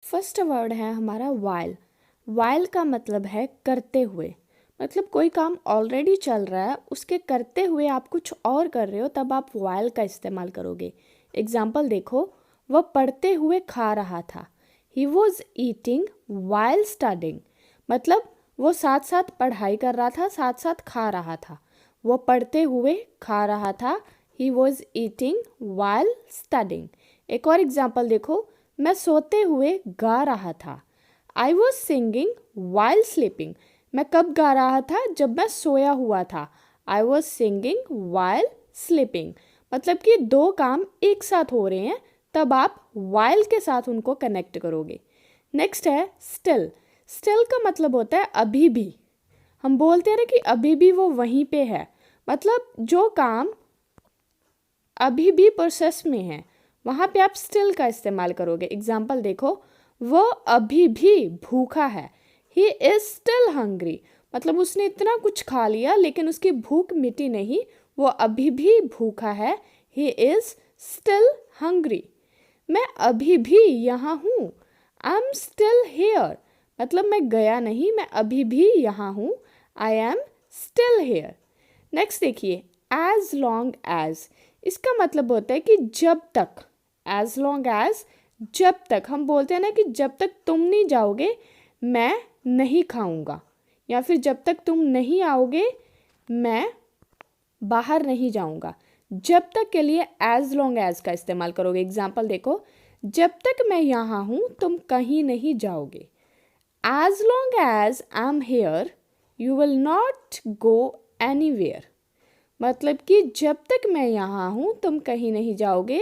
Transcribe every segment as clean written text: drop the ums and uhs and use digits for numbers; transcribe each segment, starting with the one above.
First word है हमारा while. While का मतलब है करते हुए, मतलब कोई काम ऑलरेडी चल रहा है उसके करते हुए आप कुछ और कर रहे हो तब आप वाइल का इस्तेमाल करोगे। एग्जाम्पल देखो, वह पढ़ते हुए खा रहा था। He was eating while studying, मतलब वो साथ साथ पढ़ाई कर रहा था, साथ साथ खा रहा था। वो पढ़ते हुए खा रहा था। He was eating while studying. एक और एग्जाम्पल देखो, मैं सोते हुए गा रहा था। I was singing while sleeping, मैं कब गा रहा था? जब मैं सोया हुआ था। I was singing while sleeping, मतलब कि दो काम एक साथ हो रहे हैं तब आप वाइल के साथ उनको कनेक्ट करोगे। नेक्स्ट है स्टिल। स्टिल का मतलब होता है अभी भी। हम बोलते हैं ना कि अभी भी वो वहीं पे है, मतलब जो काम अभी भी प्रोसेस में है वहाँ पे आप स्टिल का इस्तेमाल करोगे। एग्जाम्पल देखो, वो अभी भी भूखा है। ही इज स्टिल हंग्री, मतलब उसने इतना कुछ खा लिया लेकिन उसकी भूख मिटी नहीं, वो अभी भी भूखा है। He is still hungry. मैं अभी भी यहाँ हूँ। आई एम स्टिल हेयर, मतलब मैं गया नहीं, मैं अभी भी यहाँ हूँ। I am still here. Next देखिए, एज लॉन्ग एज। इसका मतलब होता है कि जब तक। एज लॉन्ग एज, जब तक। हम बोलते हैं ना कि जब तक तुम नहीं जाओगे मैं नहीं खाऊंगा, या फिर जब तक तुम नहीं आओगे मैं बाहर नहीं जाऊंगा। जब तक के लिए एज लॉन्ग एज का इस्तेमाल करोगे। एग्जाम्पल देखो, जब तक मैं यहाँ हूँ तुम कहीं नहीं जाओगे। As long as I am here you will not go anywhere, मतलब कि जब तक मैं यहाँ हूँ तुम कहीं नहीं जाओगे।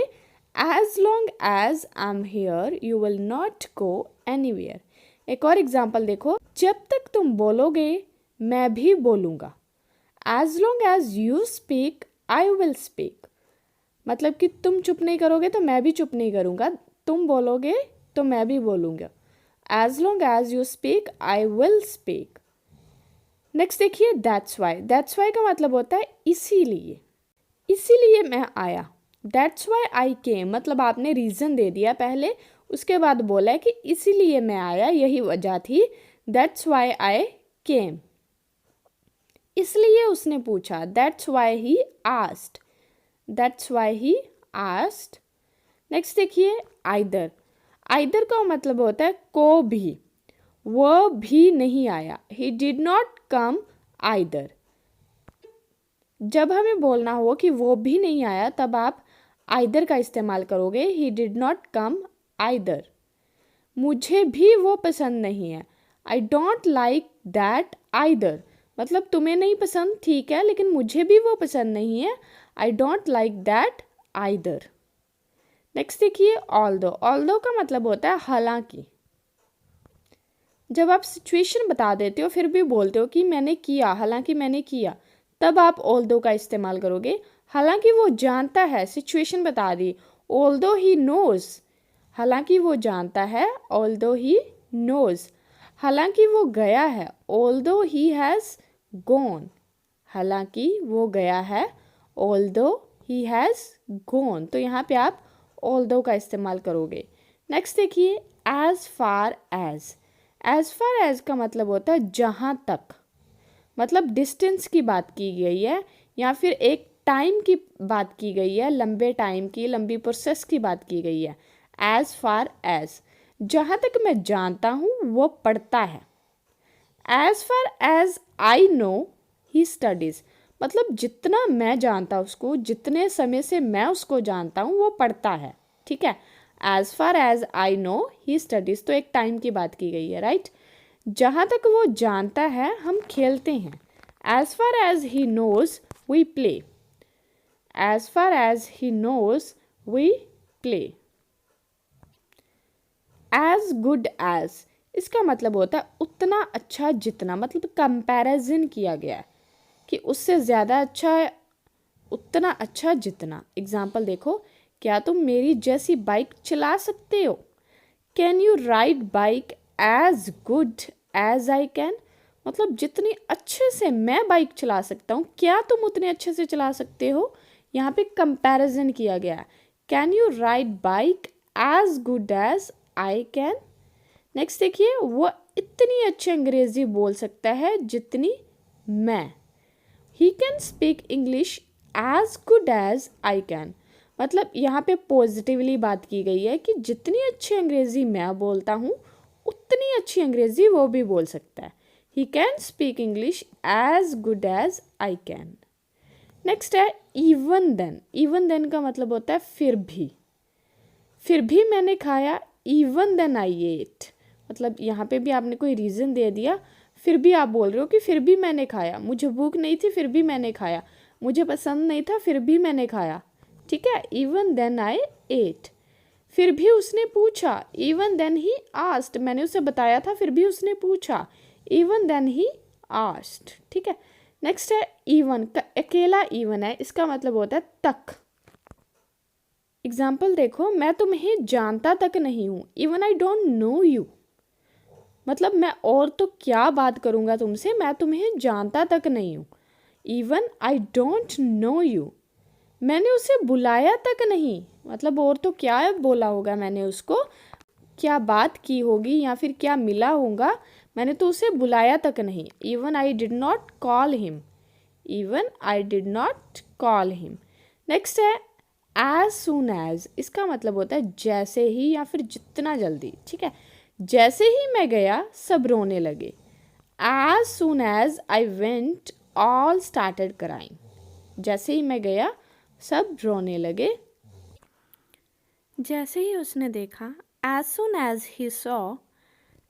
As long as I am here you will not go anywhere. एक और एग्जाम्पल देखो, जब तक तुम बोलोगे मैं भी बोलूँगा। As long as you speak I will speak, मतलब कि तुम चुप नहीं करोगे तो मैं भी चुप नहीं करूँगा, तुम बोलोगे तो मैं भी बोलूँगा। As long as you speak I will speak. Next देखिए, दैट्स वाई। दैट्स वाई का मतलब होता है इसीलिए। इसीलिए मैं आया। दैट्स वाई आई केम, मतलब आपने रीज़न दे दिया पहले, उसके बाद बोला है कि इसीलिए मैं आया, यही वजह थी। दैट्स वाई आई केम। इसलिए उसने पूछा। That's why he asked. That's why he asked. Next देखिए, आइदर। आइदर का मतलब होता है को भी। वह भी नहीं आया। He did not come either. जब हमें बोलना हो कि वो भी नहीं आया तब आप आइदर का इस्तेमाल करोगे। He did not come either. मुझे भी वो पसंद नहीं है। I don't like that either, मतलब तुम्हें नहीं पसंद ठीक है लेकिन मुझे भी वो पसंद नहीं है। I don't like that either. Next देखिए, ऑल्दो। ऑल्दो का मतलब होता है हालांकि। जब आप सिचुएशन बता देते हो फिर भी बोलते हो कि मैंने किया, हालांकि मैंने किया, तब आप ऑल्दो का इस्तेमाल करोगे। हालांकि वो जानता है, सिचुएशन बता दी। ऑल्दो ही नोज, हालांकि वो जानता है। Although he knows. हालांकि वो गया है। ऑल्दो ही हैज़ गॉन, हालांकि वो गया है। ऑल्दो ही हैज़ गॉन, तो यहाँ पे आप ऑल्दो का इस्तेमाल करोगे। नेक्स्ट देखिए, as far as. As far as का मतलब होता है जहाँ तक, मतलब डिस्टेंस की बात की गई है या फिर एक टाइम की बात की गई है, लंबे टाइम की, लंबी प्रोसेस की बात की गई है। एज फार एज, जहाँ तक मैं जानता हूँ वो पढ़ता है। As far as I know he studies, मतलब जितना मैं जानता उसको, जितने समय से मैं उसको जानता हूँ वो पढ़ता है। ठीक है, as far as I know he studies, तो एक टाइम की बात की गई है, राइट। जहाँ तक वो जानता है हम खेलते हैं। As far as he knows we play. As far as he knows we play. As good as, इसका मतलब होता है उतना अच्छा जितना, मतलब कंपैरिजन किया गया है कि उससे ज़्यादा अच्छा है, उतना अच्छा जितना। एग्जाम्पल देखो, क्या तुम मेरी जैसी बाइक चला सकते हो? Can you ride bike as good as I can, मतलब जितनी अच्छे से मैं बाइक चला सकता हूँ क्या तुम उतने अच्छे से चला सकते हो? यहाँ पे कंपैरिजन किया गया है। Can you ride bike as good as I can. Next देखिए, वो इतनी अच्छी अंग्रेजी बोल सकता है जितनी मैं। He can speak English as good as I can. मतलब यहाँ पे पॉजिटिवली बात की गई है कि जितनी अच्छी अंग्रेजी मैं बोलता हूँ उतनी अच्छी अंग्रेजी वो भी बोल सकता है। He can speak English as good as I can. Next है इवन देन। इवन देन का मतलब होता है फिर भी मैंने खाया, इवन देन आई एट। मतलब यहाँ पे भी आपने कोई रीज़न दे दिया, फिर भी आप बोल रहे हो कि फिर भी मैंने खाया, मुझे भूख नहीं थी फिर भी मैंने खाया, मुझे पसंद नहीं था फिर भी मैंने खाया। ठीक है, इवन देन आई एट। फिर भी उसने पूछा, इवन देन ही आस्क्ड। मैंने उसे बताया था फिर भी उसने पूछा, इवन देन ही आस्क्ड। ठीक है, नेक्स्ट है इवन का अकेला इवन है, इसका मतलब होता है तक। एग्जाम्पल देखो, मैं तुम्हें जानता तक नहीं हूँ, even I don't know you. मतलब मैं और तो क्या बात करूँगा तुमसे, मैं तुम्हें जानता तक नहीं हूँ, even I don't know you. मैंने उसे बुलाया तक नहीं, मतलब और तो क्या बोला होगा मैंने उसको, क्या बात की होगी या फिर क्या मिला होगा, मैंने तो उसे बुलाया तक नहीं। Even I did not call him, even I did not call him. Next है एज सून एज। इसका मतलब होता है जैसे ही या फिर जितना जल्दी। ठीक है, जैसे ही मैं गया सब रोने लगे। As soon as I went all started crying. जैसे ही मैं गया सब रोने लगे। जैसे ही उसने देखा, as soon as he saw,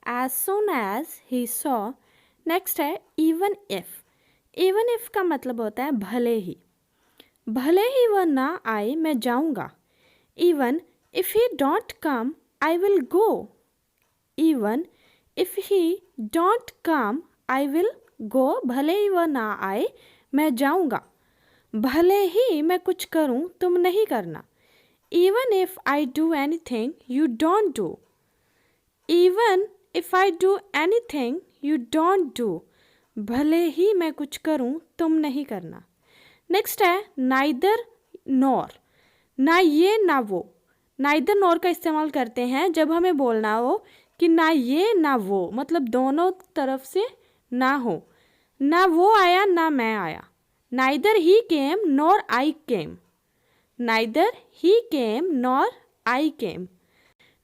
as soon as he saw. Next है इवन इफ। इवन इफ का मतलब होता है भले ही वह ना आए मैं जाऊंगा। Even if he don't come I will go. Even if he don't come I will go. भले ही वह ना आए मैं जाऊंगा। भले ही मैं कुछ करूं तुम नहीं करना। Even if I do anything you don't do. Even if I do anything you don't do. भले ही मैं कुछ करूं तुम नहीं करना। नेक्स्ट है नाइदर नॉर। ना ये ना वो। नाइदर नॉर का इस्तेमाल करते हैं जब हमें बोलना हो कि ना ये ना वो, मतलब दोनों तरफ से ना हो। ना वो आया ना मैं आया। Neither he came nor I came. Neither he came nor I came.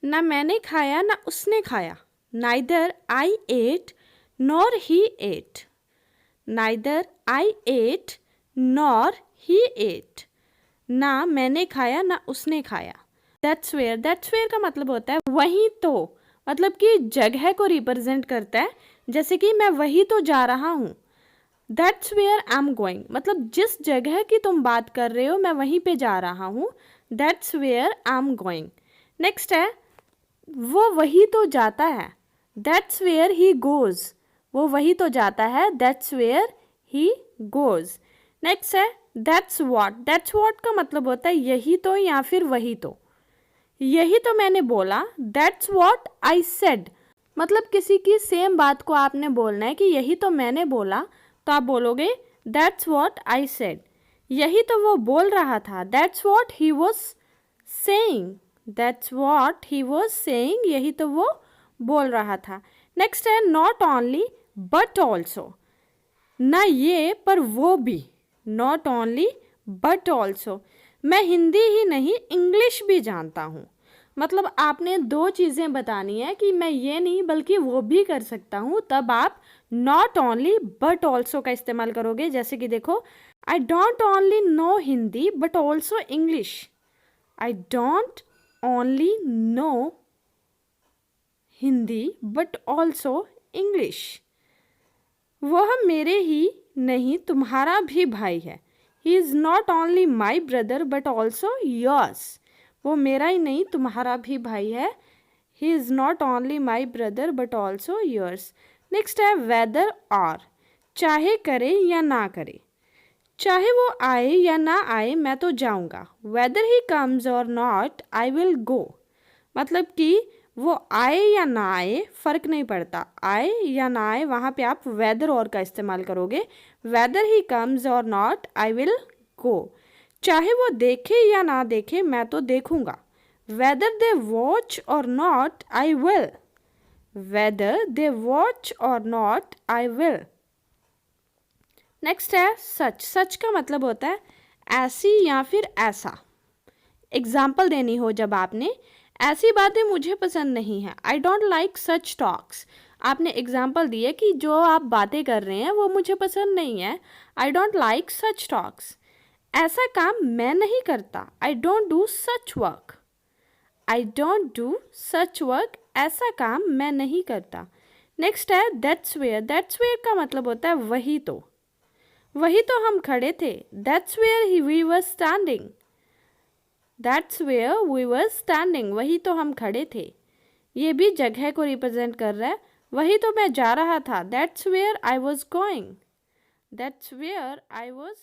ना मैंने खाया ना उसने खाया। Neither I ate nor he ate. Neither I ate nor he ate. ना मैंने खाया ना उसने खाया। That's where. दैट्स वेयर का मतलब होता है वहीं तो, मतलब कि जगह को रिप्रेजेंट करता है। जैसे कि मैं वहीं तो जा रहा हूँ। That's where I am going, मतलब जिस जगह की तुम बात कर रहे हो मैं वहीं पे जा रहा हूँ। That's where I am going. Next है वो वही तो जाता है। That's where he goes. वो वही तो जाता है। That's where he goes. Next है दैट्स व्हाट। दैट्स व्हाट का मतलब होता है यही तो या फिर वही तो। यही तो मैंने बोला। That's what I said. मतलब किसी की सेम बात को आपने बोलना है कि यही तो मैंने बोला, तो आप बोलोगे दैट्स व्हाट आई सेड। यही तो वो बोल रहा था। That's what he was saying. That's what he was saying. यही तो वो बोल रहा था। नेक्स्ट है नॉट ओनली बट ऑल्सो। ना ये पर वो भी। Not only but also. मैं हिंदी ही नहीं इंग्लिश भी जानता हूँ। मतलब आपने दो चीज़ें बतानी है कि मैं ये नहीं बल्कि वो भी कर सकता हूँ, तब आप नॉट ओनली बट ऑल्सो का इस्तेमाल करोगे। जैसे कि देखो, I don't only know Hindi but also English. I don't only know Hindi but also English. वह मेरे ही नहीं तुम्हारा भी भाई है। He is not only my brother but also yours. वो मेरा ही नहीं तुम्हारा भी भाई है। He is not only my brother but also yours. Next है वेदर और। चाहे करे या ना करे। चाहे वो आए या ना आए मैं तो जाऊंगा। वेदर ही कम्स और नॉट आई विल गो। मतलब कि वो आए या ना आए फ़र्क नहीं पड़ता। आए या ना आए वहाँ पे आप वेदर और का इस्तेमाल करोगे। वेदर ही कम्स और नॉट आई विल गो। चाहे वो देखे या ना देखे मैं तो देखूंगा। वेदर दे वॉच और not I will. Whether they watch और नॉट आई विल। नेक्स्ट है सच। सच का मतलब होता है ऐसी या फिर ऐसा। एग्जाम्पल देनी हो जब आपने, ऐसी बातें मुझे पसंद नहीं है, I don't like such talks. आपने एग्जाम्पल दिए कि जो आप बातें कर रहे हैं वो मुझे पसंद नहीं है, I don't like such talks. ऐसा काम मैं नहीं करता, I don't do such work. I don't do such work, ऐसा काम मैं नहीं करता। नेक्स्ट है दैट्स वेयर। दैट्स वेयर का मतलब होता है वही तो। वही तो हम खड़े थे, that's where we were standing. That's where we were standing, वही तो हम खड़े थे। ये भी जगह को रिप्रेजेंट कर रहा है। वही तो मैं जा रहा था, that's where I was going. That's where I was